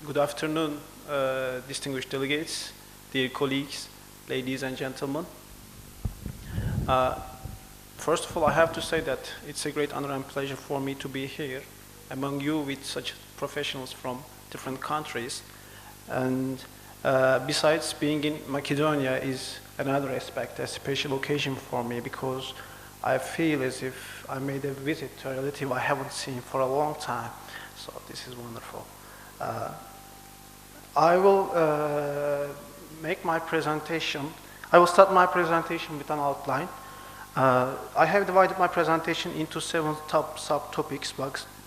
Good afternoon, distinguished delegates, dear colleagues, ladies and gentlemen. First of all, I have to say that it's a great honor and pleasure for me to be here among you with such professionals from different countries. And besides, being in Macedonia is another aspect, a special occasion for me, because I feel as if I made a visit to a relative I haven't seen for a long time. So this is wonderful. I will make my presentation. I will start my presentation with an outline. I have divided my presentation into 7 subtopics,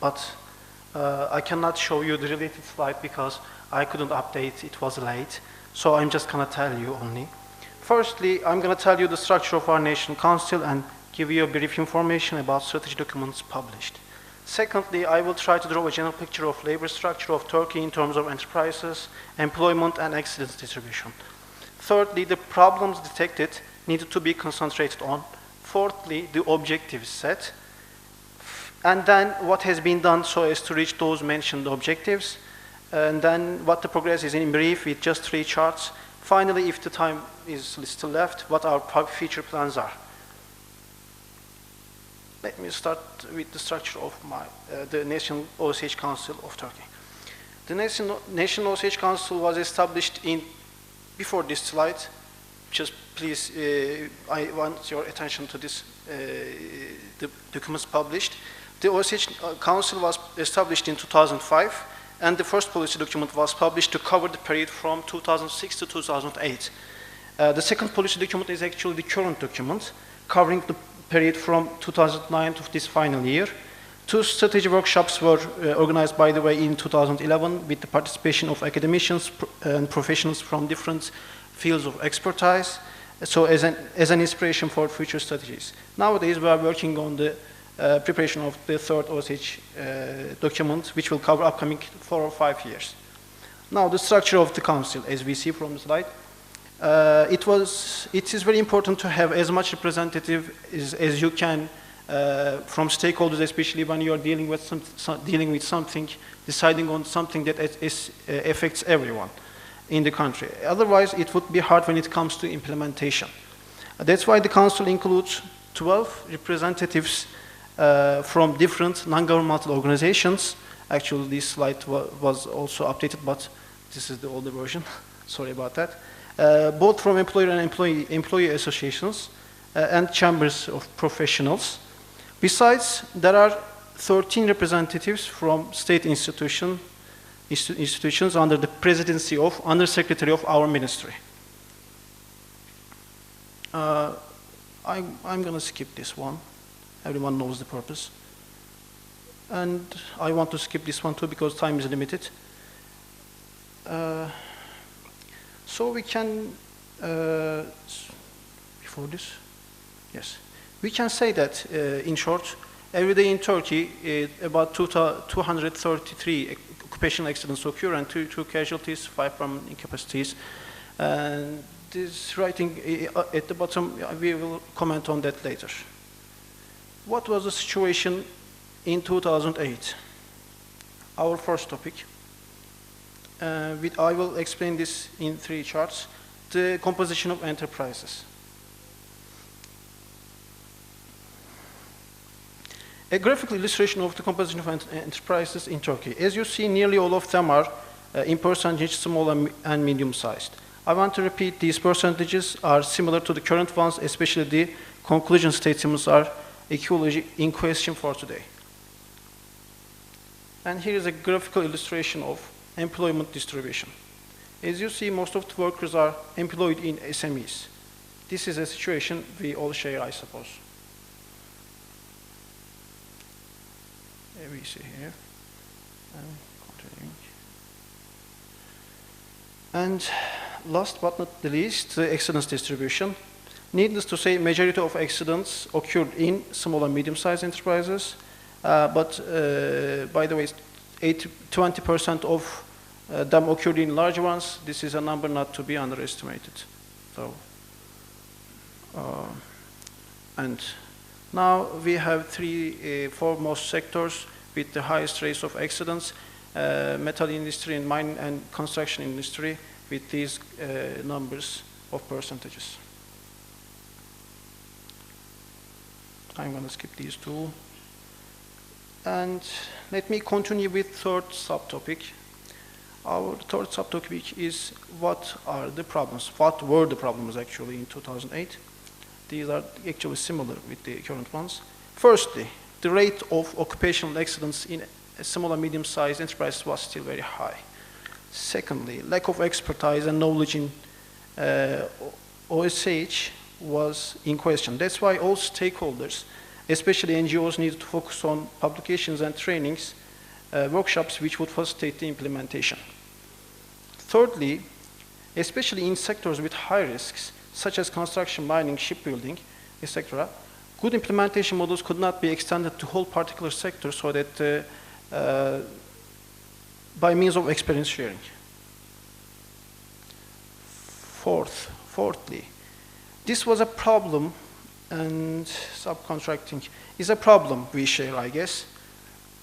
but I cannot show you the related slide because I couldn't update, it was late. So I'm just gonna tell you only. Firstly, I'm gonna tell you the structure of our National Council and give you a brief information about strategy documents published. Secondly, I will try to draw a general picture of labor structure of Turkey in terms of enterprises, employment, and excellence distribution. Thirdly, the problems detected needed to be concentrated on. Fourthly, the objectives set. And then what has been done so as to reach those mentioned objectives. And then what the progress is in brief with just 3 charts. Finally, if the time is still left, what our future plans are. Let me start with the structure of the National OSH Council of Turkey. The National OSH Council was established before this slide. Just please, I want your attention to this, the documents published. The OSH Council was established in 2005, and the first policy document was published to cover the period from 2006 to 2008. The second policy document is actually the current document, covering the period from 2009 to this final year. 2 strategy workshops were organized, by the way, in 2011 with the participation of academicians and professionals from different fields of expertise, so as an inspiration for future strategies. Nowadays, we are working on the preparation of the third OSH document, which will cover upcoming 4 or 5 years. Now, the structure of the council, as we see from the slide. It is very important to have as much representative as you can from stakeholders, especially when you are dealing with something, deciding on something that affects everyone in the country. Otherwise, it would be hard when it comes to implementation. That's why the council includes 12 representatives from different non-governmental organizations. Actually, this slide was also updated, but this is the older version. Sorry about that. Both from employer and employee associations and chambers of professionals. Besides, there are 13 representatives from state institutions under the presidency of Undersecretary of our ministry. I'm going to skip this one. Everyone knows the purpose. And I want to skip this one too because time is limited. So we can, before this, yes. We can say that, in short, every day in Turkey, about 233 occupational accidents occur and 2 casualties, 5 permanent incapacities. And this writing at the bottom, we will comment on that later. What was the situation in 2008? Our first topic. I will explain this in 3 charts. The composition of enterprises. A graphical illustration of the composition of enterprises in Turkey. As you see, nearly all of them are in percentage small and medium-sized. I want to repeat, these percentages are similar to the current ones, especially the conclusion statements are equally in question for today. And here is a graphical illustration of employment distribution. As you see, most of the workers are employed in SMEs. This is a situation we all share, I suppose. Here we see here. And last but not the least, the excellence distribution. Needless to say, majority of accidents occurred in small and medium-sized enterprises, but by the way, 20% of them occurred in large ones. This is a number not to be underestimated. So, and now we have 4 most sectors with the highest rates of accidents. metal industry and mine and construction industry with these numbers of percentages. I'm going to skip these two. And let me continue with third subtopic. Our third subtopic is what are the problems? What were the problems actually in 2008? These are actually similar with the current ones. Firstly, the rate of occupational accidents in a small and medium-sized enterprise was still very high. Secondly, lack of expertise and knowledge in OSH was in question. That's why all stakeholders, especially NGOs, needed to focus on publications and trainings, workshops which would facilitate the implementation. Thirdly, especially in sectors with high risks, such as construction, mining, shipbuilding, etc., good implementation models could not be extended to whole particular sectors so that by means of experience sharing. Fourthly, this was a problem, and subcontracting is a problem we share, I guess,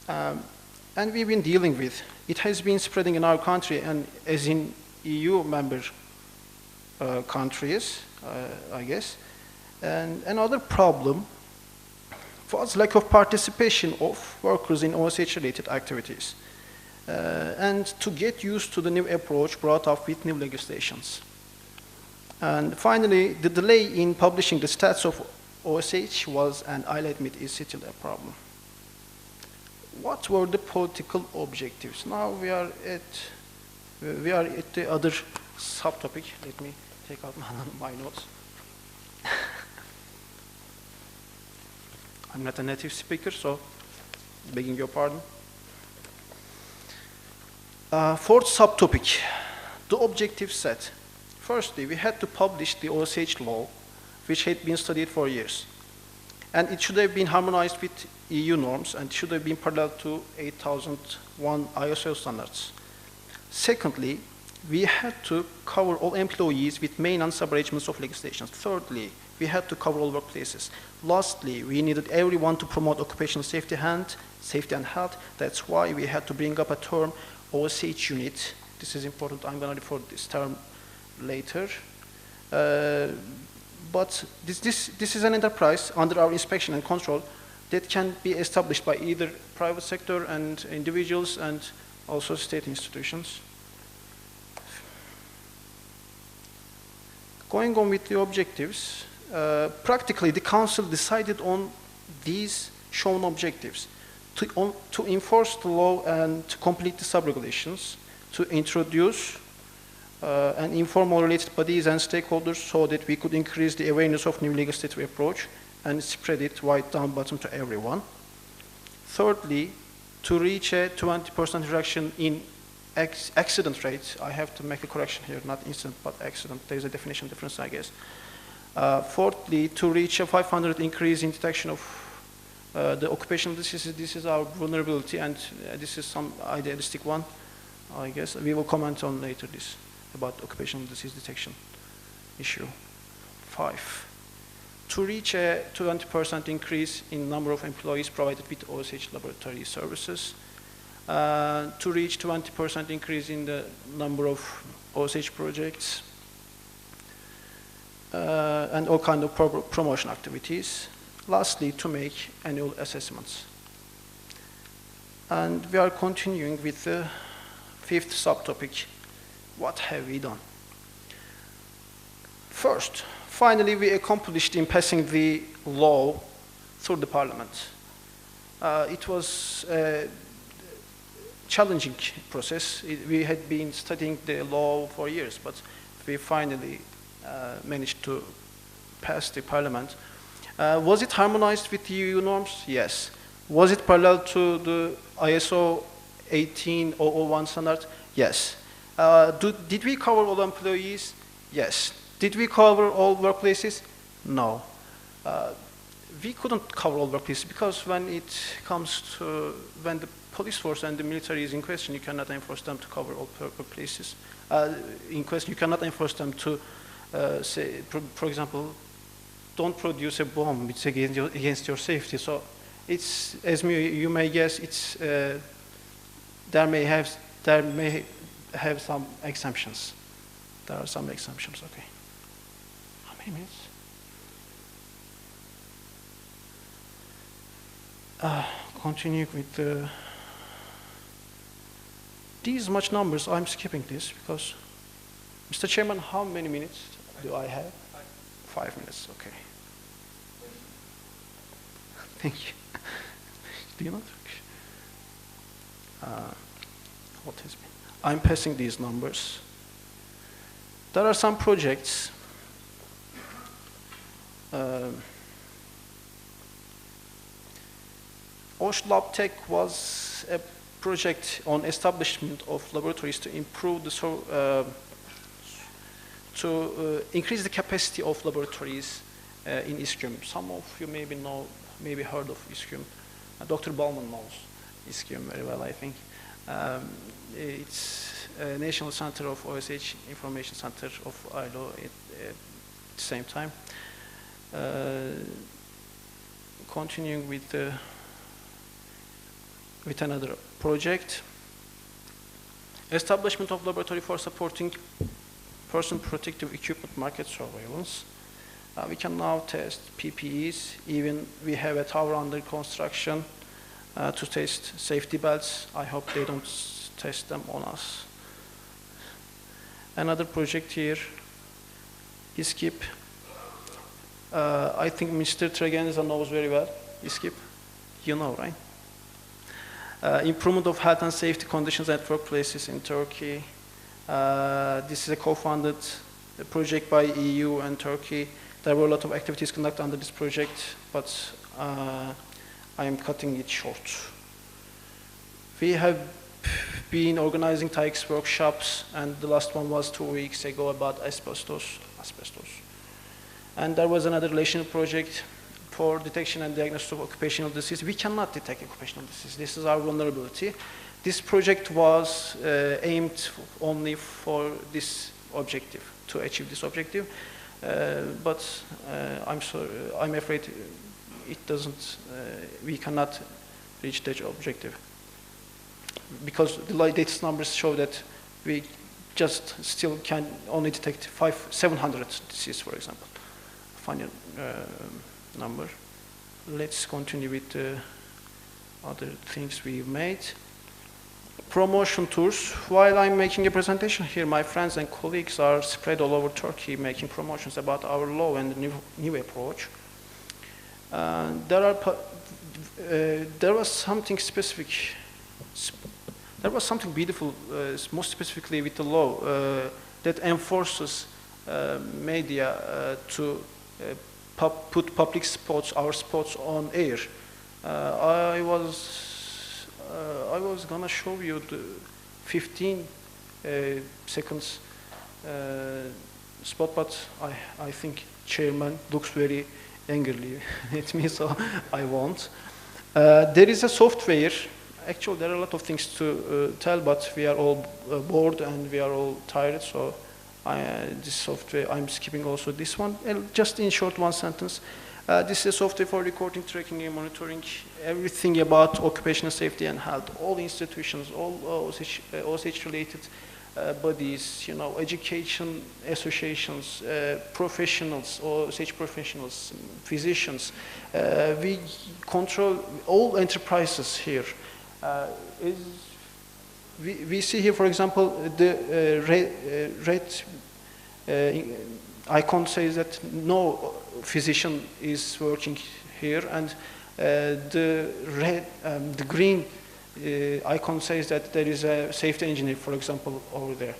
and we've been dealing with. It has been spreading in our country and as in EU member countries, I guess. And another problem was lack of participation of workers in OSH-related activities and to get used to the new approach brought up with new legislations. And finally, the delay in publishing the stats of OSH was, and I'll admit, is still a problem. What were the political objectives? Now we are at the other subtopic. Let me take out my notes. I'm not a native speaker, so begging your pardon. Fourth subtopic, the objective set. Firstly, we had to publish the OSH law, which had been studied for years. And it should have been harmonized with EU norms and should have been parallel to 8001 ISO standards. Secondly, we had to cover all employees with main and sub-arrangements of legislations. Thirdly, we had to cover all workplaces. Lastly, we needed everyone to promote occupational safety and health. That's why we had to bring up a term, OSH unit. This is important. I'm going to refer to this term later. But this is an enterprise under our inspection and control that can be established by either private sector and individuals and also state institutions. Going on with the objectives, practically the Council decided on these shown objectives to enforce the law and to complete the sub-regulations, to introduce and inform all related bodies and stakeholders so that we could increase the awareness of new legislative approach and spread it right down bottom to everyone. Thirdly, to reach a 20% reduction in accident rate. I have to make a correction here, not incident, but accident. There's a definition difference, I guess. Fourthly, to reach a 500 increase in detection of the occupational diseases. This is our vulnerability, and this is some idealistic one, I guess. We will comment on later this about occupational disease detection issue. 5, to reach a 20% increase in number of employees provided with OSH laboratory services, to reach 20% increase in the number of OSH projects, and all kinds of promotion activities. Lastly, to make annual assessments. And we are continuing with the fifth subtopic. What have we done? First, finally, we accomplished in passing the law through the parliament. It was a challenging process. We had been studying the law for years, but we finally managed to pass the parliament. Was it harmonized with the EU norms? Yes. Was it parallel to the ISO 18001 standard? Yes. Did we cover all employees? Yes. Did we cover all workplaces? No. We couldn't cover all workplaces because when it comes to, when the police force and the military is in question, you cannot enforce them to cover all workplaces. In question, you cannot enforce them to say, for example, don't produce a bomb, it's against your safety. So it's, as you may guess, it's there may have some exemptions. There are some exemptions. Okay. How many minutes? Continue with these much numbers. I'm skipping this because, Mr. Chairman, how many minutes do I have? 5 minutes. Okay. Thank you. Do you know Turkish? What has been? I'm passing these numbers. There are some projects. OSH-LabTech was a project on establishment of laboratories to improve the increase the capacity of laboratories in ISKÜM. Some of you maybe heard of ISKÜM. Dr. Baumann knows ISKÜM very well, I think. It's a National Center of OSH, Information Center of ILO at the same time. Continuing with another project. Establishment of laboratory for supporting person protective equipment market surveillance. We can now test PPEs, even we have a tower under construction to test safety belts. I hope they don't test them on us. Another project here, ISKIP. I think Mr. Tregenza knows very well ISKIP. You know, right? Improvement of health and safety conditions at workplaces in Turkey. This is a co-funded project by EU and Turkey. There were a lot of activities conducted under this project, but I am cutting it short. We have been organizing TAIEX workshops, and the last one was 2 weeks ago about asbestos. And there was another relational project for detection and diagnosis of occupational disease. We cannot detect occupational disease. This is our vulnerability. This project was aimed only for this objective, to achieve this objective. But I'm sorry, I'm afraid it doesn't, we cannot reach that objective. Because the latest numbers show that we just still can only detect 700 diseases, for example. Final number. Let's continue with the other things we've made. Promotion tours. While I'm making a presentation here, my friends and colleagues are spread all over Turkey making promotions about our law and the new approach. There was something specific, there was something beautiful, most specifically with the law, that enforces media to put public spots, our spots on air. I was gonna show you the 15 seconds spot, but I think chairman looks very angrily at me, so I won't. There is a software. Actually, there are a lot of things to tell, but we are all bored and we are all tired, so this software, I'm skipping also this one. Just in short, one sentence. This is a software for recording, tracking, and monitoring everything about occupational safety and health. All institutions, all OSH-related bodies, you know, education associations, professionals, OSH professionals, physicians. We control all enterprises here. We see here, for example, the red icon says that no physician is working here, and the green icon says that there is a safety engineer, for example, over there.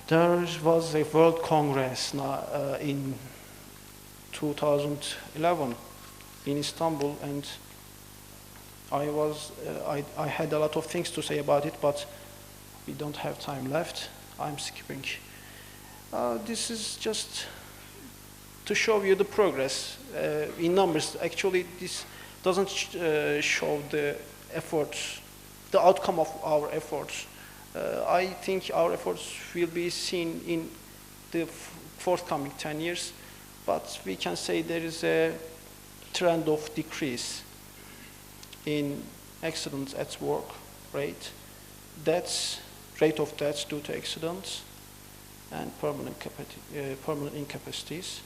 There was a World Congress in 2011 in Istanbul, and I had a lot of things to say about it, but we don't have time left. I'm skipping. This is just to show you the progress in numbers. Actually, this doesn't show the efforts, the outcome of our efforts. I think our efforts will be seen in the forthcoming 10 years, but we can say there is a trend of decrease in accidents at work rate, rate of deaths due to accidents, and permanent incapacities.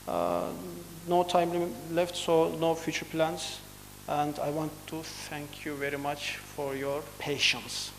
No time left, so no future plans. And I want to thank you very much for your patience.